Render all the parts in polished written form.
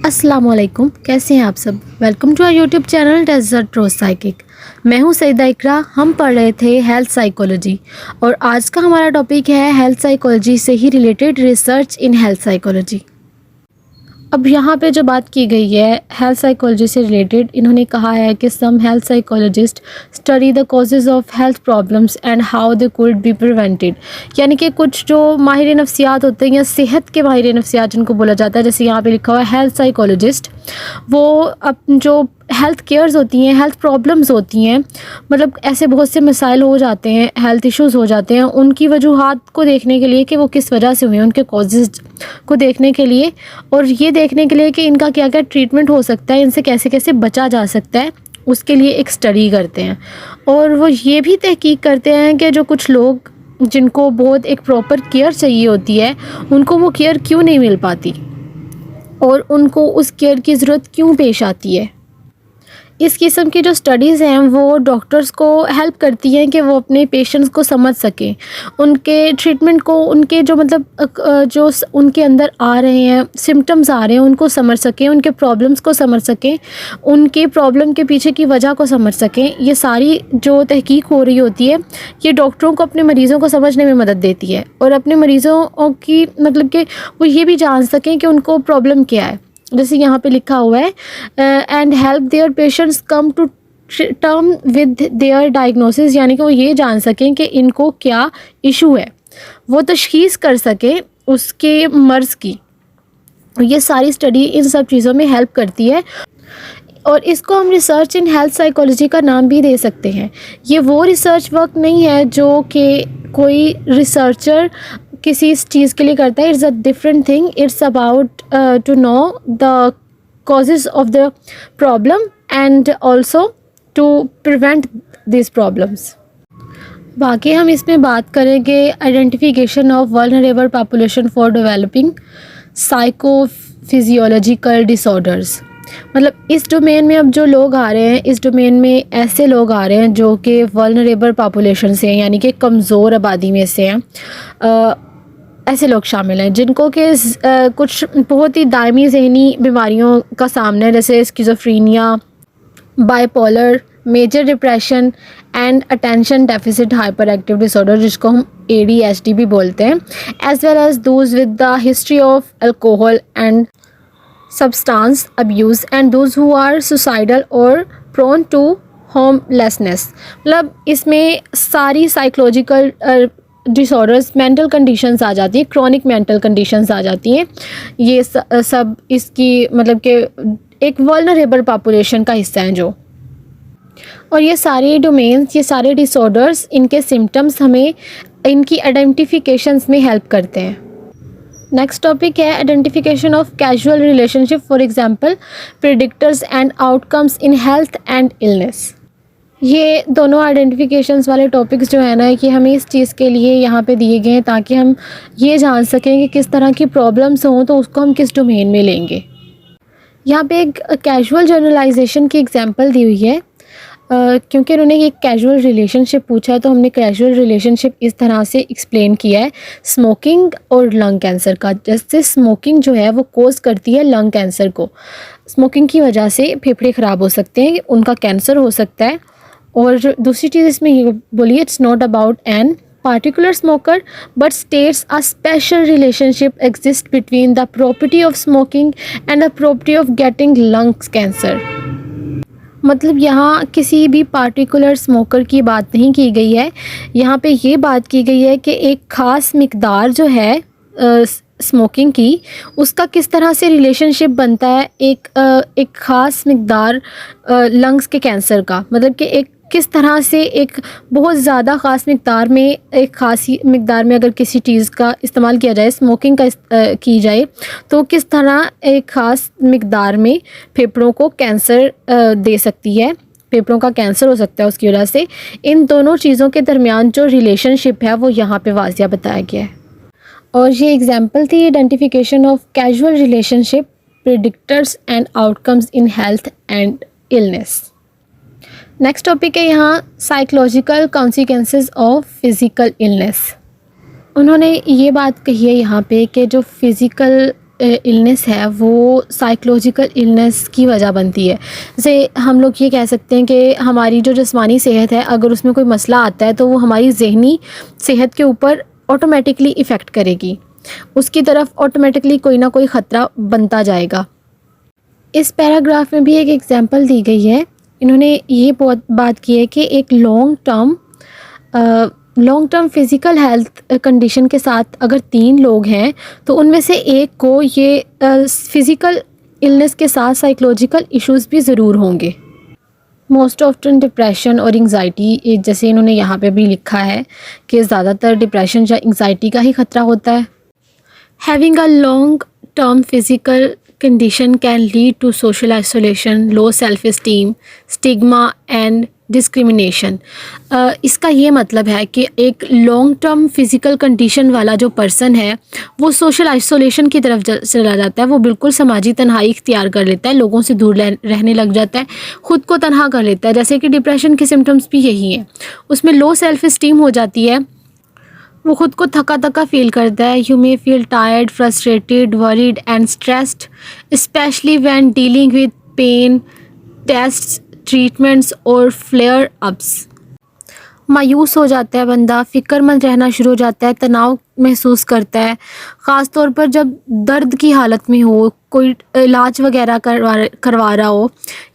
अस्सलामुअलैकुम, कैसे हैं आप सब। Welcome to our YouTube channel Desert Rose Psychic. मैं हूं सईदा इकरा। हम पढ़ रहे थे हेल्थ साइकोलॉजी और आज का हमारा टॉपिक है हेल्थ साइकोलॉजी से ही related research in health psychology. अब यहाँ पे जो बात की गई है हेल्थ साइकोलॉजी से रिलेटेड, इन्होंने कहा है कि some health psychologists study the causes of health problems and how they could be prevented. यानी कि कुछ जो माहिर नफ्सियात होते हैं या सेहत के माहिर नफ्सियात जिनको बोला जाता है, जैसे यहाँ पे लिखा हुआ है हेल्थ साइकोलॉजिस्ट, वो अब जो हेल्थ केयर्स होती हैं, हेल्थ प्रॉब्लम्स होती हैं, मतलब ऐसे बहुत से मसाइल हो जाते हैं, हेल्थ इश्यूज़ हो जाते हैं, उनकी वजूहात को देखने के लिए कि वो किस वजह से हुए, उनके कॉजेज़ को देखने के लिए और ये देखने के लिए कि इनका क्या क्या ट्रीटमेंट हो सकता है, इनसे कैसे कैसे बचा जा सकता है, उसके लिए एक स्टडी करते हैं। और वो ये भी तहकीक करते हैं कि जो कुछ लोग जिनको बहुत एक प्रॉपर केयर चाहिए होती है, उनको वो केयर क्यों नहीं मिल पाती और उनको उस केयर की ज़रूरत क्यों पेश आती है। इस किस्म की जो स्टडीज़ हैं वो डॉक्टर्स को हेल्प करती हैं कि वो अपने पेशेंट्स को समझ सकें, उनके ट्रीटमेंट को, उनके जो जो उनके अंदर आ रहे हैं सिम्टम्स आ रहे हैं उनको समझ सकें, उनके प्रॉब्लम्स को समझ सकें, उनके प्रॉब्लम के पीछे की वजह को समझ सकें। ये सारी जो तहकीक हो रही होती है ये डॉक्टरों को अपने मरीज़ों को समझने में मदद देती है और अपने मरीज़ों की मतलब कि वो ये भी जान सकें कि उनको प्रॉब्लम क्या है। जैसे यहाँ पे लिखा हुआ है and help their patients come to term with their diagnosis, यानी कि वो ये जान सकें कि इनको क्या इशू है, वो तशखीस कर सकें उसके मर्ज़ की। ये सारी स्टडी इन सब चीज़ों में हेल्प करती है और इसको हम रिसर्च इन हेल्थ साइकोलॉजी का नाम भी दे सकते हैं। ये वो रिसर्च वर्क नहीं है जो कि कोई रिसर्चर किसी इस चीज़ के लिए करता है। It's a different thing. It's about to know the causes of the problem and also to prevent this problems. बाकी हम इसमें बात करेंगे identification of vulnerable population for developing psychophysiological disorders. मतलब इस डोमेन में अब जो लोग आ रहे हैं, इस डोमेन में ऐसे लोग आ रहे हैं जो कि वल्नरेबल पॉपुलेशन से हैं, यानी कि कमज़ोर आबादी में से हैं। ऐसे लोग शामिल हैं जिनको कि कुछ बहुत ही दायमी ज़हनी बीमारियों का सामना है, जैसे schizophrenia, bipolar, major depression and attention deficit hyper active disorder, जिसको हम ADHD भी बोलते हैं, as well as those with the history of alcohol and substance abuse and those who are suicidal or prone to homelessness। मतलब इसमें सारी psychological disorders, mental conditions आ जाती है, क्रॉनिक मेंटल कंडीशंस आ जाती हैं। ये सब इसकी मतलब कि एक वल्नरेबल पॉपुलेशन का हिस्सा हैं जो, और ये सारे डोमेन्स, ये सारे डिसऑर्डर्स, इनके सिम्टम्स हमें इनकी आइडेंटिफिकेशंस में हेल्प करते हैं। नेक्स्ट टॉपिक है identification of casual relationship, for example predictors and outcomes in health and illness. ये दोनों आइडेंटिफिकेशंस वाले टॉपिक्स जो है ना, कि हमें इस चीज़ के लिए यहाँ पे दिए गए हैं ताकि हम ये जान सकें कि किस तरह की प्रॉब्लम्स हों तो उसको हम किस डोमेन में लेंगे। यहाँ पे एक कैजुअल जनरलाइजेशन की एग्जांपल दी हुई है, क्योंकि उन्होंने एक कैजुअल रिलेशनशिप पूछा है तो हमने कैजुअल रिलेशनशिप इस तरह से एक्सप्लेन किया है स्मोकिंग और लंग कैंसर का। जैसे स्मोकिंग जो है वो कोज़ करती है लंग कैंसर को, स्मोकिंग की वजह से फेफड़े ख़राब हो सकते हैं, उनका कैंसर हो सकता है। और दूसरी चीज़ इसमें ये बोलिए, it's not about an particular smoker but states a special relationship exists between the property of smoking and the property of getting lung cancer। मतलब यहाँ किसी भी पार्टिकुलर स्मोकर की बात नहीं की गई है, यहाँ पे ये बात की गई है कि एक ख़ास मिकदार जो है स्मोकिंग की, उसका किस तरह से रिलेशनशिप बनता है एक ख़ास मिकदार लंग्स के कैंसर का। मतलब कि एक किस तरह से एक बहुत ज़्यादा ख़ास मिकदार में, एक ख़ासी मिकदार में अगर किसी चीज़ का इस्तेमाल किया जाए, स्मोकिंग का की जाए, तो किस तरह एक ख़ास मिकदार में फेफड़ों को कैंसर दे सकती है, फेफड़ों का कैंसर हो सकता है उसकी वजह से। इन दोनों चीज़ों के दरमियान जो रिलेशनशिप है वो यहाँ पे वाज़िया बताया गया है। और ये एग्जांपल थी identification of casual relationship, predictors and outcomes in health and illness. Next topic है यहाँ psychological consequences of physical illness. उन्होंने ये बात कही है यहाँ पे कि जो फिज़िकल इलनेस है वो साइकोलॉजिकल इलनेस की वजह बनती है। जैसे हम लोग ये कह सकते हैं कि हमारी जो जिस्मानी सेहत है, अगर उसमें कोई मसला आता है तो वो हमारी ज़हनी सेहत के ऊपर ऑटोमेटिकली इफ़ेक्ट करेगी, उसकी तरफ ऑटोमेटिकली कोई ना कोई ख़तरा बनता जाएगा। इस पैराग्राफ में भी एक एग्जांपल दी गई है। इन्होंने ये बात की है कि एक long term physical health condition के साथ अगर 3 लोग हैं तो उनमें से एक को ये फ़िज़िकल इलनेस के साथ साइकोलॉजिकल इश्यूज़ भी ज़रूर होंगे। मोस्ट ऑफ्टन डिप्रेशन और एंग्जाइटी, जैसे इन्होंने यहाँ पे भी लिखा है कि ज़्यादातर डिप्रेशन या एंग्जाइटी का ही ख़तरा होता है। Having a long term physical condition can lead to social isolation, low self-esteem, stigma and discrimination। इसका ये मतलब है कि एक लॉन्ग टर्म फिज़िकल कंडीशन वाला जो पर्सन है वो सोशल आइसोलेशन की तरफ चला जाता है, वो बिल्कुल समाजी तन्हाई इख्तियार कर लेता है, लोगों से दूर रहने लग जाता है, ख़ुद को तन्हा कर लेता है। जैसे कि डिप्रेशन के सिम्टम्स भी यही हैं, उसमें लो सेल्फ इस्टीम हो जाती है, वो ख़ुद को थका थका फील करता है। You may feel tired, frustrated, worried and stressed, especially when dealing with pain, tests, treatments और फ्लेयर अप्स। मायूस हो जाता है बंदा, फ़िक्रमंद रहना शुरू हो जाता है, तनाव महसूस करता है, ख़ास तौर पर जब दर्द की हालत में हो, कोई इलाज वगैरह करवा रहा हो,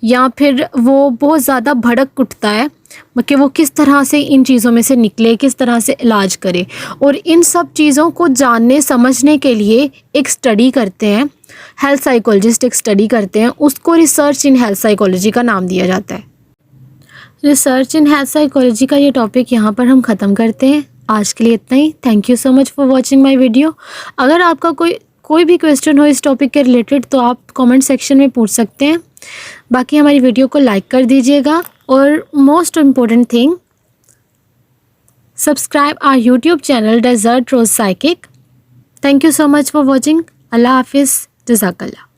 या फिर वो बहुत ज़्यादा भड़क उठता है कि वो किस तरह से इन चीज़ों में से निकले, किस तरह से इलाज करे। और इन सब चीज़ों को जानने समझने के लिए एक स्टडी करते हैं, हेल्थ साइकोलॉजिस्ट एक स्टडी करते हैं, उसको रिसर्च इन हेल्थ साइकोलॉजी का नाम दिया जाता है। रिसर्च इन हेल्थ साइकोलॉजी का ये टॉपिक यहाँ पर हम ख़त्म करते हैं। आज के लिए इतना ही। Thank you so much for watching my video. अगर आपका कोई भी क्वेश्चन हो इस टॉपिक के रिलेटेड तो आप कमेंट सेक्शन में पूछ सकते हैं। बाकी हमारी वीडियो को लाइक कर दीजिएगा और most important thing, subscribe our YouTube channel Desert Rose Psychic. Thank you so much for watching. अल्लाह हाफिज़। जज़ाकल्लाह।